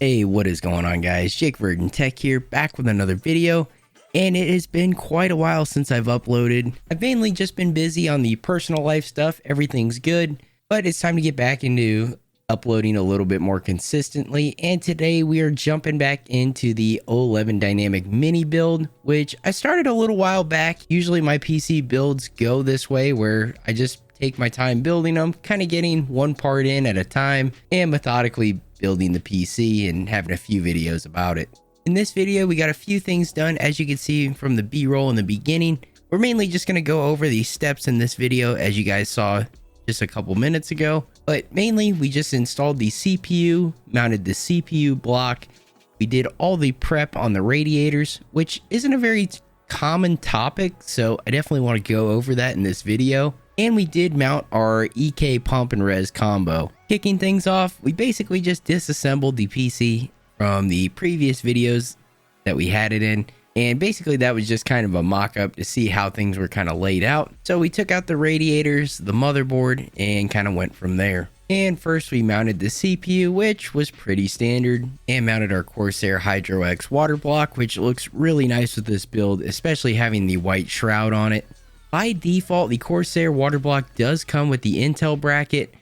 Hey, what is going on, guys? Jake Virgin Tech here, back with another video, and it has been quite a while since I've uploaded. I've mainly just been busy on the personal life stuff. Everything's good, but it's time to get back into uploading a little bit more consistently, and today we are jumping back into the O11 Dynamic mini build, which I started a little while back. Usually my PC builds go this way, where I just take my time building them, kind of getting one part in at a time and methodically building the PC and having a few videos about it. In this video, we got a few things done. As you can see from the B-roll in the beginning, we're mainly just going to go over these steps in this video, as you guys saw just a couple minutes ago. But mainly, we just installed the CPU, mounted the CPU block. We did all the prep on the radiators, which isn't a very common topic, so I definitely want to go over that in this video. And we did mount our EK pump and res combo. Kicking things off, we basically just disassembled the PC from the previous videos that we had it in. And basically that was just kind of a mock-up to see how things were kind of laid out. So we took out the radiators, the motherboard, and kind of went from there. And first we mounted the CPU, which was pretty standard, and mounted our Corsair Hydro X water block, which looks really nice with this build, especially having the white shroud on it. By default, the Corsair water block does come with the Intel bracket,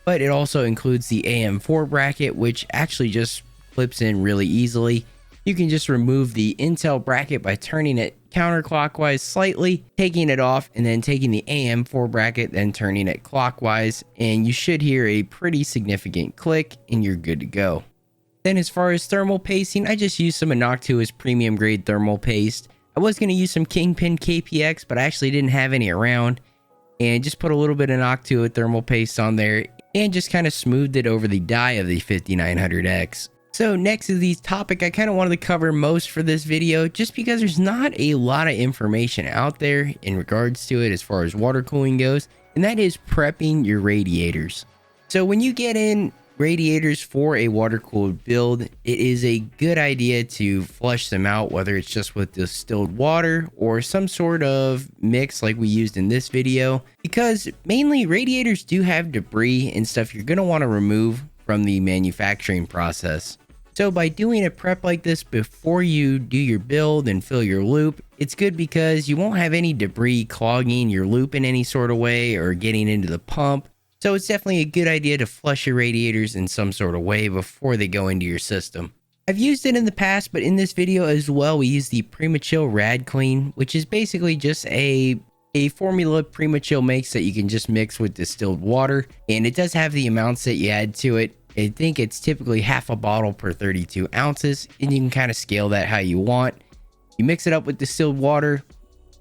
but it also includes the AM4 bracket, which actually just clips in really easily. You can just remove the Intel bracket by turning it counterclockwise slightly, taking it off, and then taking the AM4 bracket, then turning it clockwise, and you should hear a pretty significant click, and you're good to go. Then as far as thermal pasting, I just used some Noctua's premium grade thermal paste. I was going to use some Kingpin KPX, but I actually didn't have any around, and just put a little bit of Noctua thermal paste on there and just kind of smoothed it over the die of the 5900X. So next is the topic I kind of wanted to cover most for this video, just because there's not a lot of information out there in regards to it as far as water cooling goes, and that is prepping your radiators. So when you get in radiators for a water cooled build, it is a good idea to flush them out, whether it's just with distilled water or some sort of mix like we used in this video, because mainly radiators do have debris and stuff you're going to want to remove from the manufacturing process. So by doing a prep like this before you do your build and fill your loop, it's good because you won't have any debris clogging your loop in any sort of way or getting into the pump. So it's definitely a good idea to flush your radiators in some sort of way before they go into your system. I've used it in the past, but in this video as well, we use the PrimoChill Rad Clean, which is basically just a formula PrimoChill makes that you can just mix with distilled water. And it does have the amounts that you add to it. I think it's typically half a bottle per 32 ounces, and you can kind of scale that how you want. You mix it up with distilled water,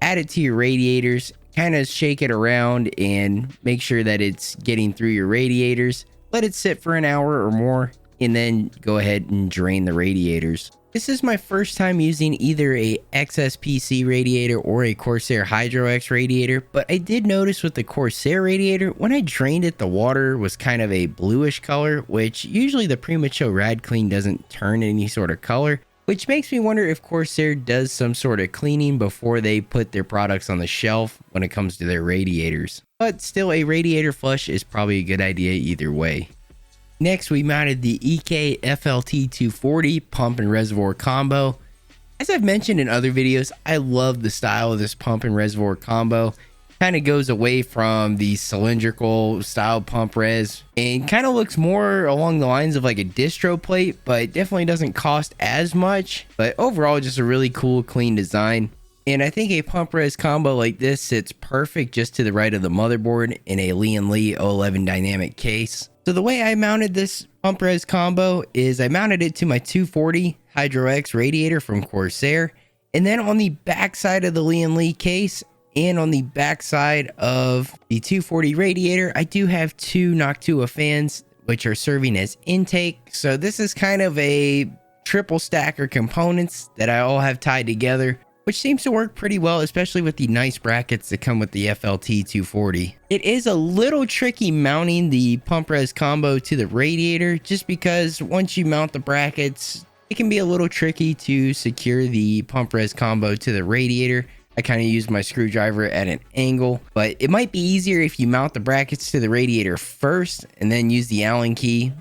add it to your radiators, kind of shake it around and make sure that it's getting through your radiators. Let it sit for an hour or more, and then go ahead and drain the radiators. This is my first time using either a XSPC radiator or a Corsair Hydro X radiator, but I did notice with the Corsair radiator, when I drained it, the water was kind of a bluish color, which usually the PrimoChill Rad Clean doesn't turn any sort of color, which makes me wonder if Corsair does some sort of cleaning before they put their products on the shelf when it comes to their radiators. But still, a radiator flush is probably a good idea either way. Next, we mounted the EKWB pump and reservoir combo. As I've mentioned in other videos, I love the style of this pump and reservoir combo. Kind of goes away from the cylindrical style pump res and kind of looks more along the lines of like a distro plate, but definitely doesn't cost as much. But overall, just a really cool, clean design. And I think a pump res combo like this sits perfect just to the right of the motherboard in a Lian Li O11 Dynamic case. So the way I mounted this pump res combo is I mounted it to my 240 Hydro X radiator from Corsair. And then on the back side of the Lian Li case and on the back side of the 240 radiator, I do have two Noctua fans, which are serving as intake. So this is kind of a triple stacker components that I all have tied together, which seems to work pretty well, especially with the nice brackets that come with the FLT 240. It is a little tricky mounting the pump res combo to the radiator, just because once you mount the brackets, it can be a little tricky to secure the pump res combo to the radiator. I kind of use my screwdriver at an angle, but it might be easier if you mount the brackets to the radiator first and then use the Allen key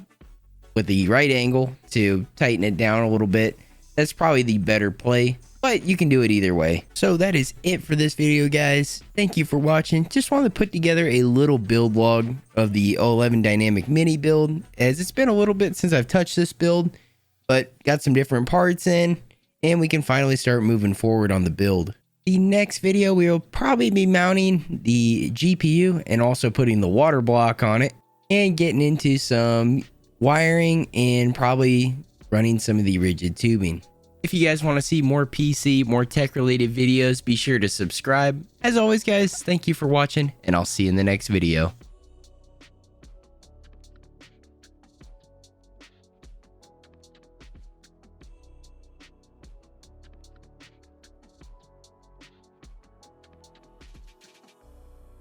with the right angle to tighten it down a little bit. That's probably the better play, but you can do it either way. So that is it for this video, guys. Thank you for watching. Just wanted to put together a little build log of the O11 Dynamic mini build, as it's been a little bit since I've touched this build, but got some different parts in, and we can finally start moving forward on the build. The next video, we will probably be mounting the GPU and also putting the water block on it and getting into some wiring and probably running some of the rigid tubing. If you guys want to see more PC, more tech related videos, be sure to subscribe. As always, guys, thank you for watching, and I'll see you in the next video.